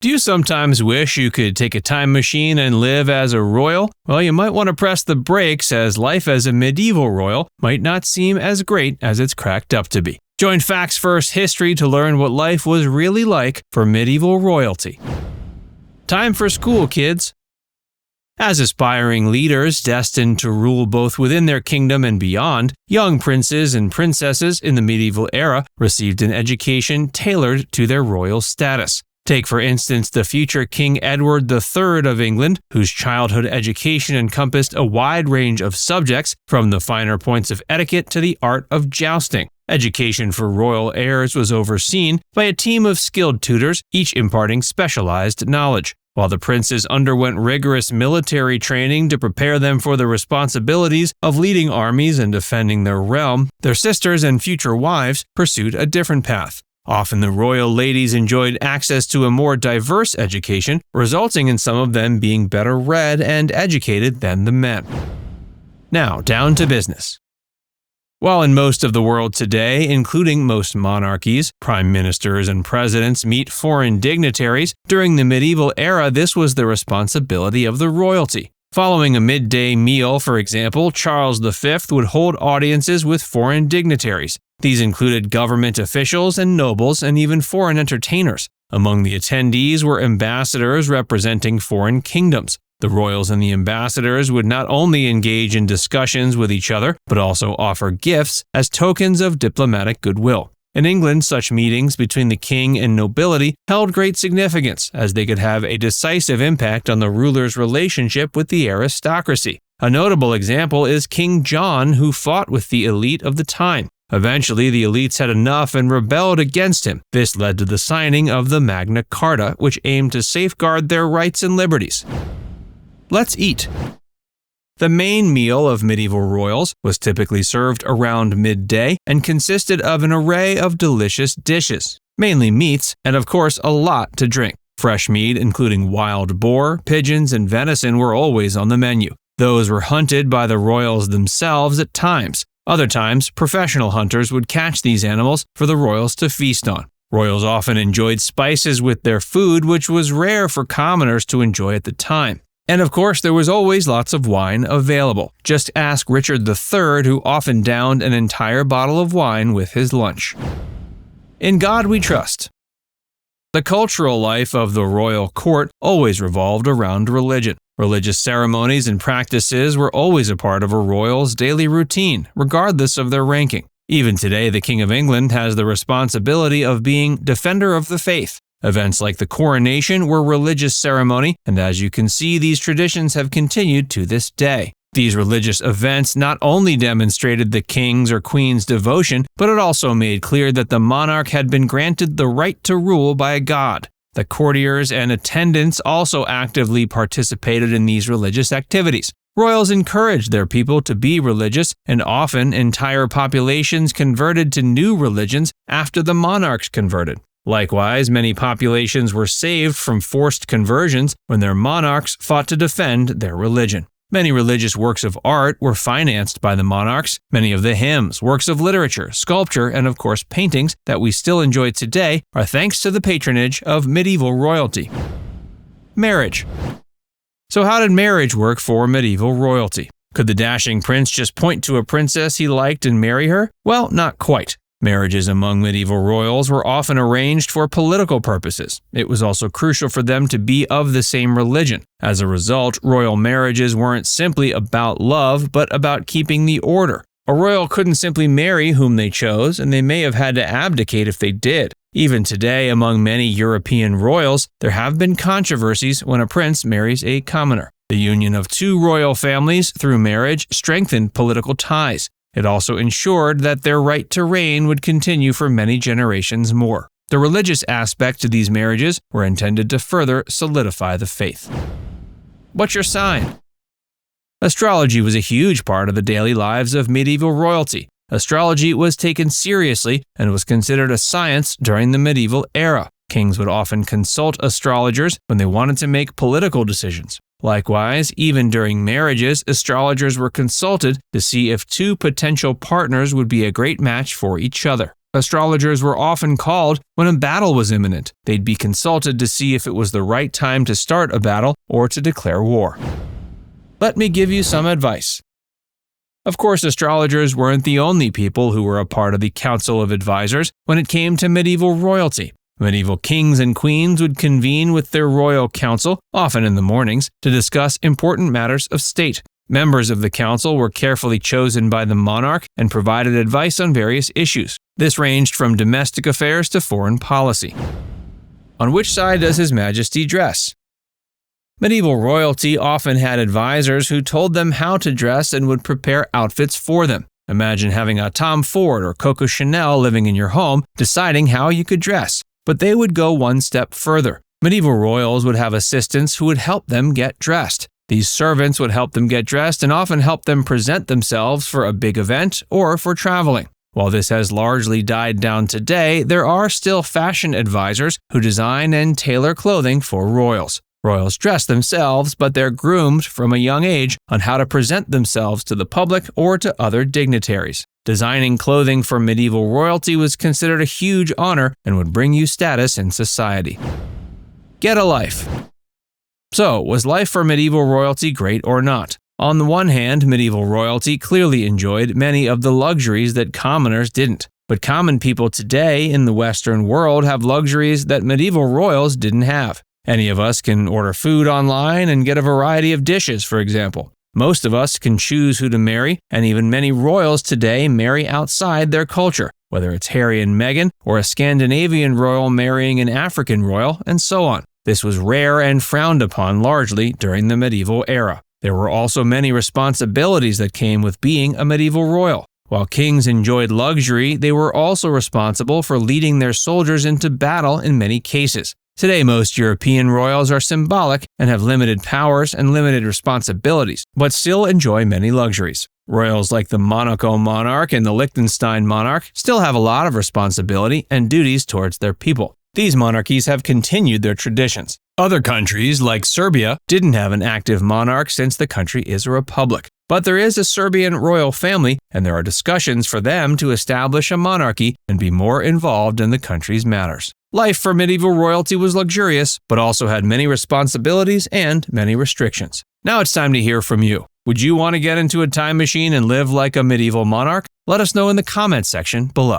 Do you sometimes wish you could take a time machine and live as a royal? Well, you might want to press the brakes, as life as a medieval royal might not seem as great as it's cracked up to be. Join Facts First History to learn what life was really like for medieval royalty. Time for school, kids. As aspiring leaders destined to rule both within their kingdom and beyond, young princes and princesses in the medieval era received an education tailored to their royal status. Take, for instance, the future King Edward III of England, whose childhood education encompassed a wide range of subjects, from the finer points of etiquette to the art of jousting. Education for royal heirs was overseen by a team of skilled tutors, each imparting specialized knowledge. While the princes underwent rigorous military training to prepare them for the responsibilities of leading armies and defending their realm, their sisters and future wives pursued a different path. Often the royal ladies enjoyed access to a more diverse education, resulting in some of them being better read and educated than the men. Now, down to business. While in most of the world today, including most monarchies, prime ministers and presidents meet foreign dignitaries, during the medieval era this was the responsibility of the royalty. Following a midday meal, for example, Charles V would hold audiences with foreign dignitaries. These included government officials and nobles and even foreign entertainers. Among the attendees were ambassadors representing foreign kingdoms. The royals and the ambassadors would not only engage in discussions with each other, but also offer gifts as tokens of diplomatic goodwill. In England, such meetings between the king and nobility held great significance, as they could have a decisive impact on the ruler's relationship with the aristocracy. A notable example is King John, who fought with the elite of the time. Eventually, the elites had enough and rebelled against him. This led to the signing of the Magna Carta, which aimed to safeguard their rights and liberties. Let's eat. The main meal of medieval royals was typically served around midday and consisted of an array of delicious dishes, mainly meats, and of course a lot to drink. Fresh meat, including wild boar, pigeons, and venison, were always on the menu. Those were hunted by the royals themselves at times. Other times, professional hunters would catch these animals for the royals to feast on. Royals often enjoyed spices with their food, which was rare for commoners to enjoy at the time. And of course, there was always lots of wine available. Just ask Richard III, who often downed an entire bottle of wine with his lunch. In God we trust. The cultural life of the royal court always revolved around religion. Religious ceremonies and practices were always a part of a royal's daily routine, regardless of their ranking. Even today, the King of England has the responsibility of being defender of the faith. Events like the coronation were religious ceremony, and as you can see, these traditions have continued to this day. These religious events not only demonstrated the king's or queen's devotion, but it also made clear that the monarch had been granted the right to rule by a god. The courtiers and attendants also actively participated in these religious activities. Royals encouraged their people to be religious, and often entire populations converted to new religions after the monarchs converted. Likewise, many populations were saved from forced conversions when their monarchs fought to defend their religion. Many religious works of art were financed by the monarchs. Many of the hymns, works of literature, sculpture, and of course paintings that we still enjoy today are thanks to the patronage of medieval royalty. Marriage. So how did marriage work for medieval royalty? Could the dashing prince just point to a princess he liked and marry her? Well, not quite. Marriages among medieval royals were often arranged for political purposes. It was also crucial for them to be of the same religion. As a result, royal marriages weren't simply about love, but about keeping the order. A royal couldn't simply marry whom they chose, and they may have had to abdicate if they did. Even today, among many European royals, there have been controversies when a prince marries a commoner. The union of two royal families through marriage strengthened political ties. It also ensured that their right to reign would continue for many generations more. The religious aspects of these marriages were intended to further solidify the faith. What's your sign? Astrology was a huge part of the daily lives of medieval royalty. Astrology was taken seriously and was considered a science during the medieval era. Kings would often consult astrologers when they wanted to make political decisions. Likewise, even during marriages, astrologers were consulted to see if two potential partners would be a great match for each other. Astrologers were often called when a battle was imminent. They'd be consulted to see if it was the right time to start a battle or to declare war. Let me give you some advice. Of course, astrologers weren't the only people who were a part of the Council of Advisors when it came to medieval royalty. Medieval kings and queens would convene with their royal council, often in the mornings, to discuss important matters of state. Members of the council were carefully chosen by the monarch and provided advice on various issues. This ranged from domestic affairs to foreign policy. On which side does His Majesty dress? Medieval royalty often had advisors who told them how to dress and would prepare outfits for them. Imagine having a Tom Ford or Coco Chanel living in your home, deciding how you could dress. But they would go one step further. Medieval royals would have assistants who would help them get dressed. These servants would help them get dressed and often help them present themselves for a big event or for traveling. While this has largely died down today, there are still fashion advisors who design and tailor clothing for royals. Royals dress themselves, but they're groomed from a young age on how to present themselves to the public or to other dignitaries. Designing clothing for medieval royalty was considered a huge honor and would bring you status in society. Get a life. So, was life for medieval royalty great or not? On the one hand, medieval royalty clearly enjoyed many of the luxuries that commoners didn't. But common people today in the Western world have luxuries that medieval royals didn't have. Any of us can order food online and get a variety of dishes, for example. Most of us can choose who to marry, and even many royals today marry outside their culture, whether it's Harry and Meghan or a Scandinavian royal marrying an African royal, and so on. This was rare and frowned upon largely during the medieval era. There were also many responsibilities that came with being a medieval royal. While kings enjoyed luxury, they were also responsible for leading their soldiers into battle in many cases. Today, most European royals are symbolic and have limited powers and limited responsibilities, but still enjoy many luxuries. Royals like the Monaco monarch and the Liechtenstein monarch still have a lot of responsibility and duties towards their people. These monarchies have continued their traditions. Other countries, like Serbia, didn't have an active monarch since the country is a republic. But there is a Serbian royal family, and there are discussions for them to establish a monarchy and be more involved in the country's matters. Life for medieval royalty was luxurious, but also had many responsibilities and many restrictions. Now it's time to hear from you. Would you want to get into a time machine and live like a medieval monarch? Let us know in the comments section below.